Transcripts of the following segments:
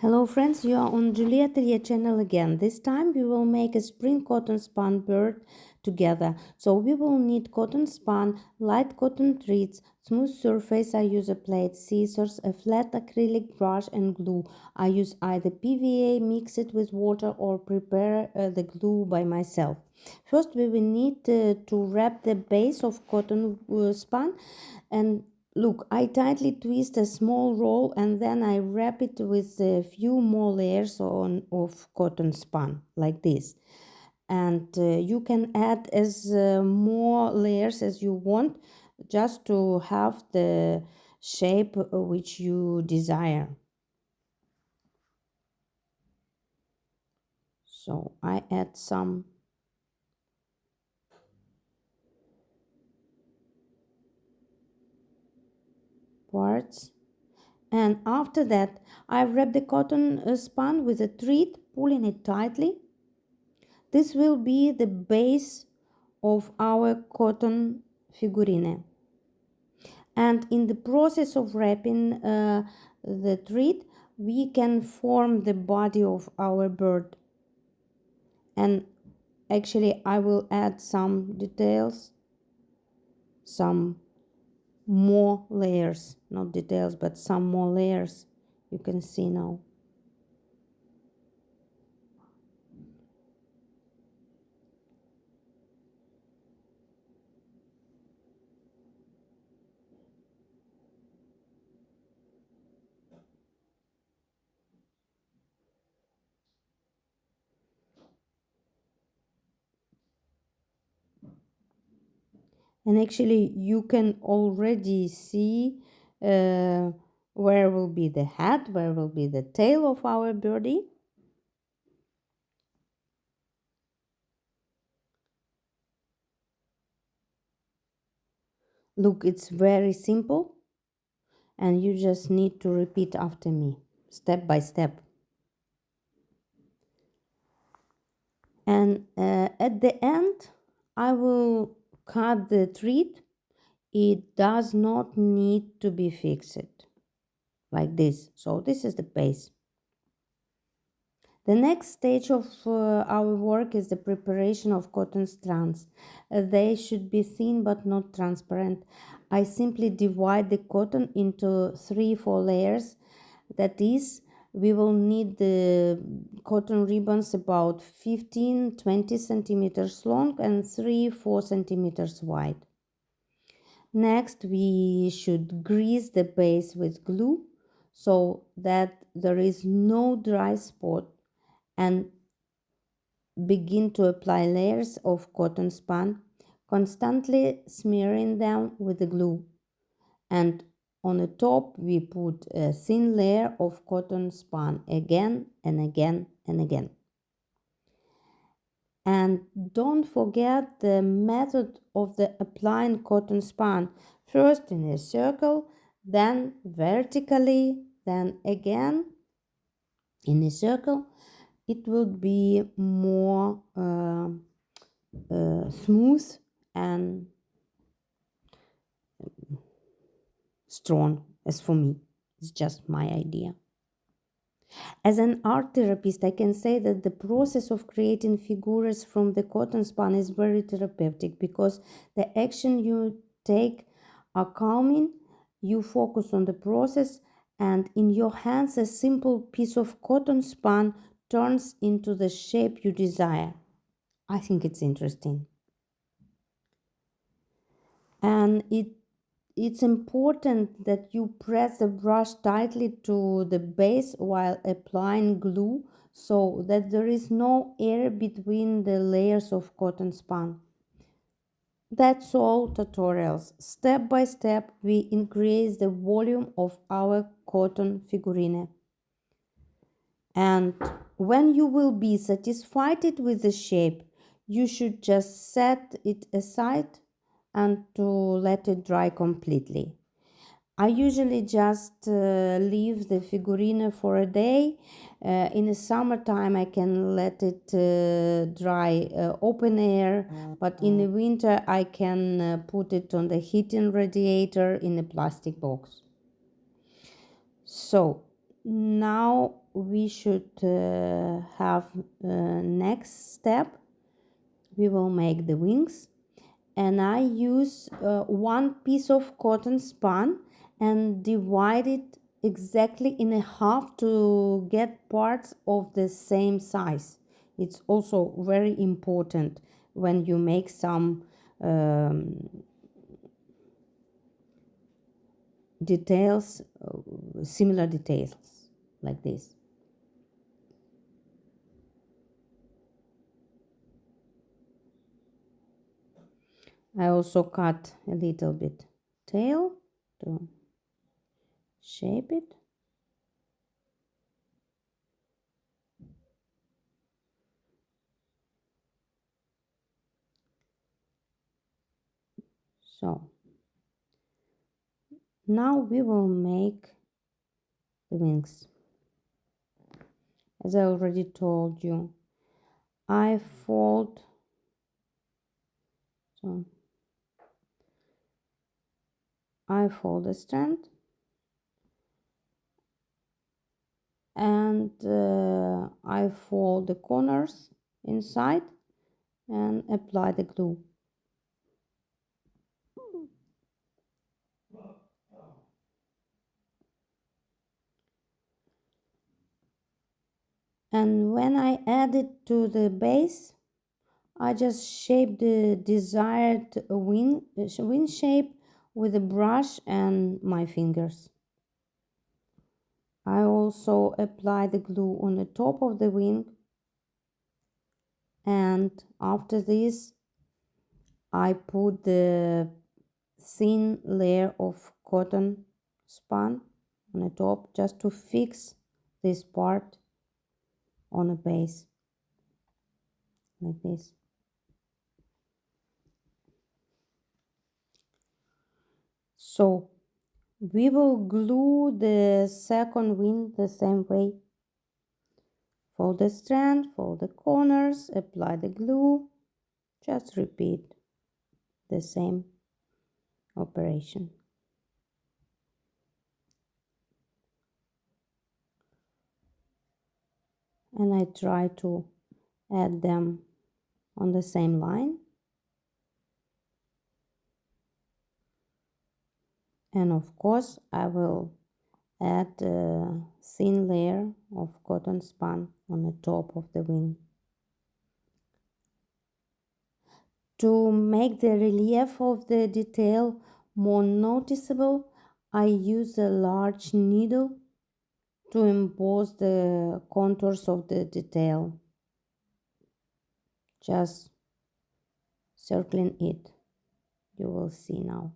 Hello friends, you are on Julie Atelier channel again. This time we will make a spring cotton spun bird together. So we will need cotton spun, light cotton threads, smooth surface. I use a plate, scissors, a flat acrylic brush and glue. I use either PVA, mix it with water or prepare the glue by myself. First we will need to wrap the base of cotton spun, and look, I tightly twist a small roll and then I wrap it with a few more layers of cotton spun like this. And you can add as more layers as you want, just to have the shape which you desire. So I add some parts. And after that, I wrap the cotton spun with a thread, pulling it tightly. This will be the base of our cotton figurine. And in the process of wrapping the thread, we can form the body of our bird. And actually, I will add some details, some more layers, not details, but some more layers. You can see now. And actually you can already see where will be the head, where will be the tail of our birdie. Look, it's very simple and you just need to repeat after me step by step. And at the end I will cut the thread. It does not need to be fixed like this. So this is the base. The next stage of our work is the preparation of cotton strands. They should be thin but not transparent. I simply divide the cotton into 3-4 layers. That is, we will need the cotton ribbons about 15-20 centimeters long and 3-4 centimeters wide. Next, we should grease the base with glue so that there is no dry spot, and begin to apply layers of cotton spun, constantly smearing them with the glue. And on the top we put a thin layer of cotton spun again and again and again. And don't forget the method of the applying cotton spun. First in a circle, then vertically, then again in a circle. It will be more smooth and strong. As for me, it's just my idea. As an art therapist, I can say that the process of creating figures from the cotton spun is very therapeutic, because the action you take are calming, you focus on the process, and in your hands a simple piece of cotton spun turns into the shape you desire. I think it's interesting. And it's important that you press the brush tightly to the base while applying glue, so that there is no air between the layers of cotton spun. That's all tutorials. Step by step we increase the volume of our cotton figurine. And when you will be satisfied with the shape, you should just set it aside and to let it dry completely. I usually just leave the figurine for a day. In the summertime I can let it dry open air, but in the winter I can put it on the heating radiator in a plastic box. So now we should have next step. We will make the wings, and I use one piece of cotton spun and divide it exactly in a half to get parts of the same size. It's also very important when you make some details, similar details like this. I also cut a little bit tail to shape it. So now we will make the wings. As I already told you, I fold, so I fold the strand and I fold the corners inside and apply the glue. And when I add it to the base, I just shape the desired wing shape with a brush and my fingers. I also apply the glue on the top of the wing, and after this I put the thin layer of cotton spun on the top just to fix this part on a base like this. So we will glue the second wing the same way. Fold the strand, fold the corners, apply the glue, just repeat the same operation. And I try to add them on the same line. And of course I will add a thin layer of cotton spun on the top of the wing. To make the relief of the detail more noticeable, I use a large needle to emboss the contours of the detail, just circling it. You will see now.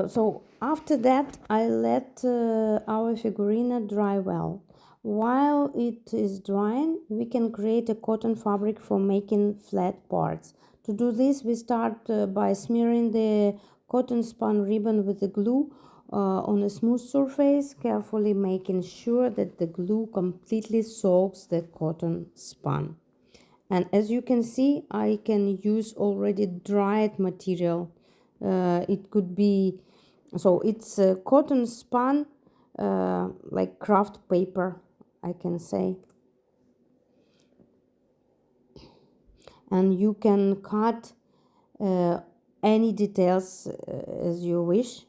So after that I let our figurine dry well. While it is drying, we can create a cotton fabric for making flat parts. To do this, we start by smearing the cotton spun ribbon with the glue on a smooth surface, carefully making sure that the glue completely soaks the cotton spun. And as you can see, I can use already dried material. It could be, so it's cotton spun, like craft paper, I can say. And you can cut any details as you wish.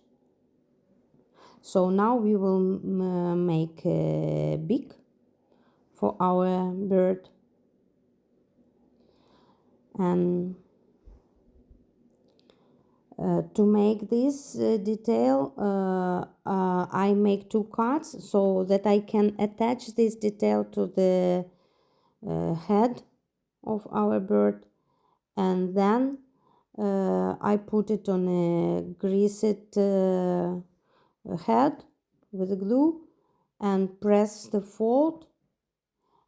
So now we will make a beak for our bird. And to make this detail, I make two cuts so that I can attach this detail to the head of our bird, and then I put it on a greased head with glue and press the fold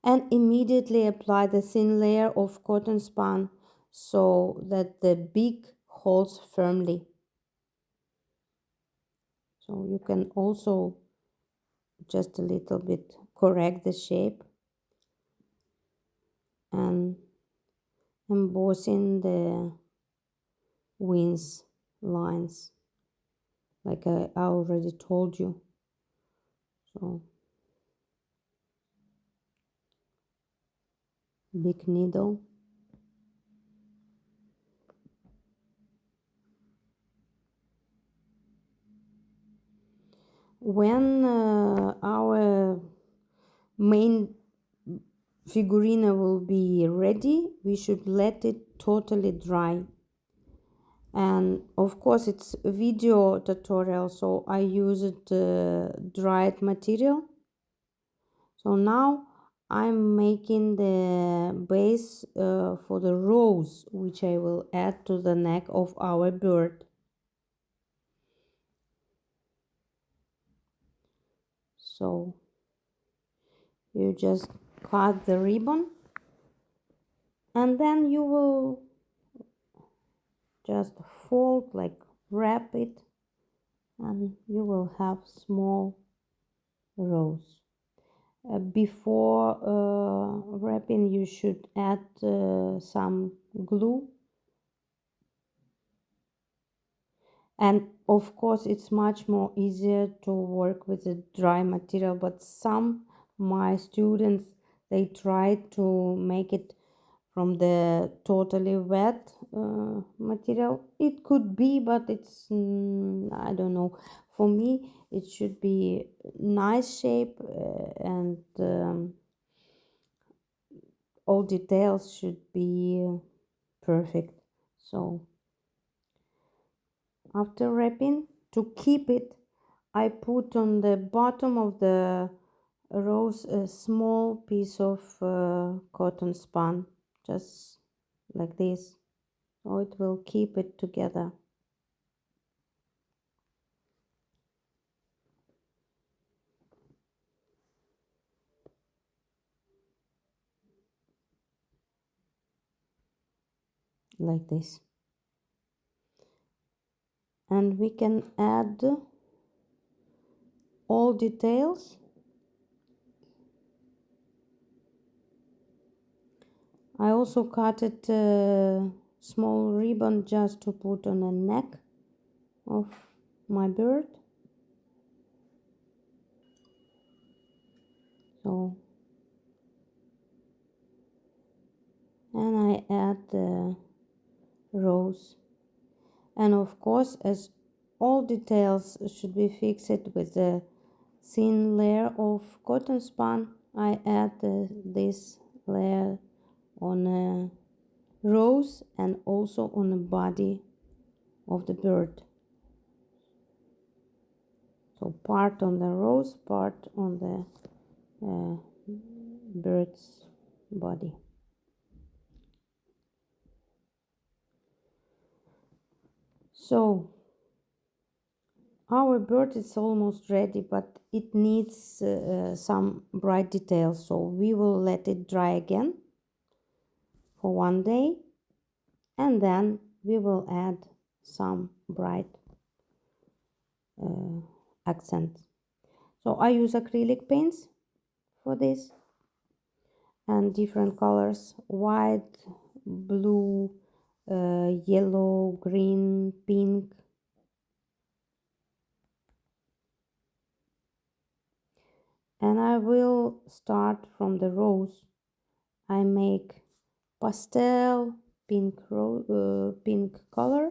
and immediately apply the thin layer of cotton spun so that the beak holds firmly. So you can also just a little bit correct the shape and embossing the wings lines like I already told you. So big needle. When our main figurine will be ready, we should let it totally dry. And of course it's a video tutorial, so I used dried material. So now I'm making the base for the rose, which I will add to the neck of our bird. So you just cut the ribbon and then you will just fold, like wrap it, and you will have small rose. Before wrapping, you should add some glue, and of course it's much more easier to work with the dry material, but some my students, they try to make it from the totally wet material. It could be, but it's I don't know, for me it should be nice shape, and all details should be perfect. So after wrapping, to keep it, I put on the bottom of the rose a small piece of cotton spun, just like this, so it will keep it together. Like this. And we can add all details. I also cut it small ribbon just to put on the neck of my bird. So, and I add the rose. And of course, as all details should be fixed with a thin layer of cotton spun, I add this layer on a rose and also on the body of the bird. So part on the rose, part on the bird's body. So our bird is almost ready, but it needs some bright details, so we will let it dry again for one day, and then we will add some bright accents. So I use acrylic paints for this, and different colors: white, blue, yellow, green, pink. And I will start from the rose. I make pastel pink pink color,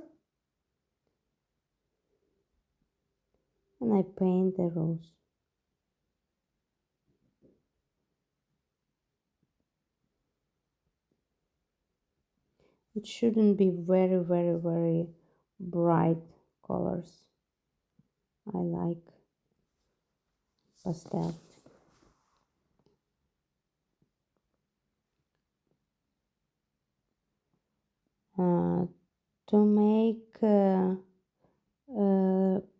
and I paint the rose. It shouldn't be very bright colors. I like pastel. To make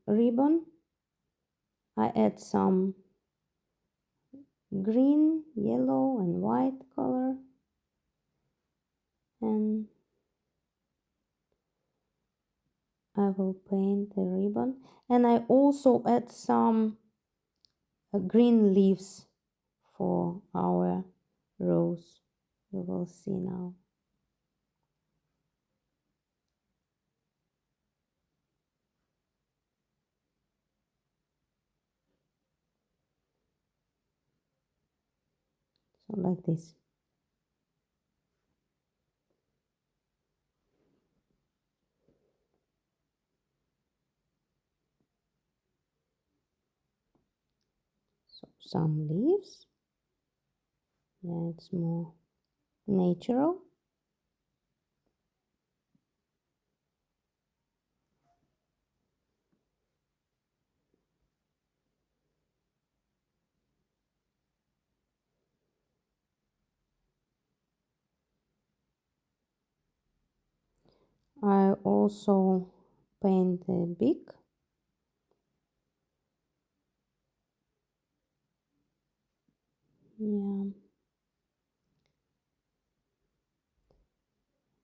ribbon, I add some green, yellow, and white color, and I will paint the ribbon, and I also add some green leaves for our rose. You will see now. So like this. So some leaves. Yeah, it's more natural. I also paint the beak. Yeah.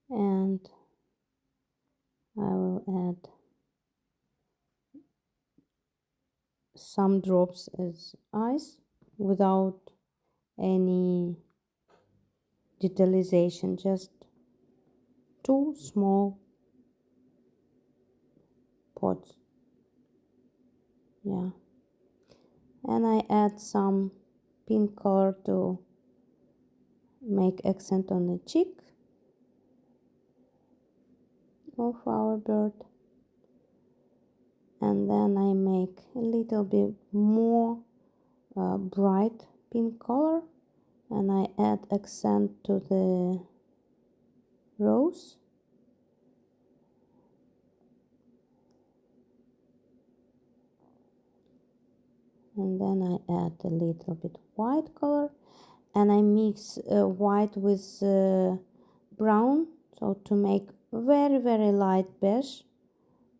And I will add some drops as eyes without any detalization, just two small pots. Yeah. And I add some pink color to make accent on the cheek of our bird. And then I make a little bit more bright pink color, and I add accent to the rose. And then I add a little bit white color, and I mix white with brown, so to make very light beige.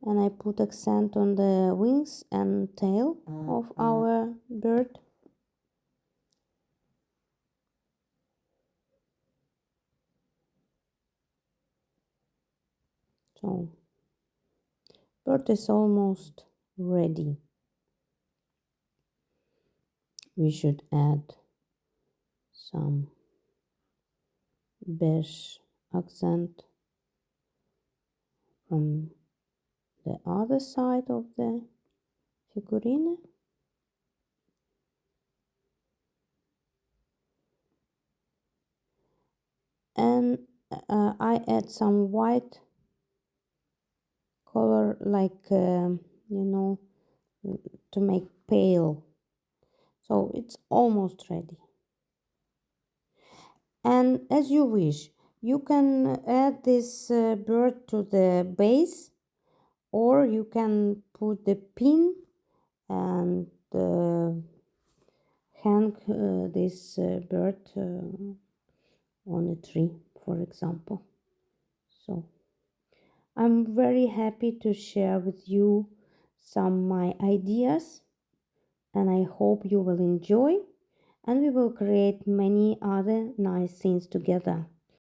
And I put accent on the wings and tail of our bird. So bird is almost ready. We should add some beige accent from the other side of the figurine. And I add some white color, like you know, to make pale. So it's almost ready. And as you wish, you can add this bird to the base, or you can put the pin and hang this bird on a tree, for example. So I'm very happy to share with you some my ideas, and I hope you will enjoy, and we will create many other nice things together.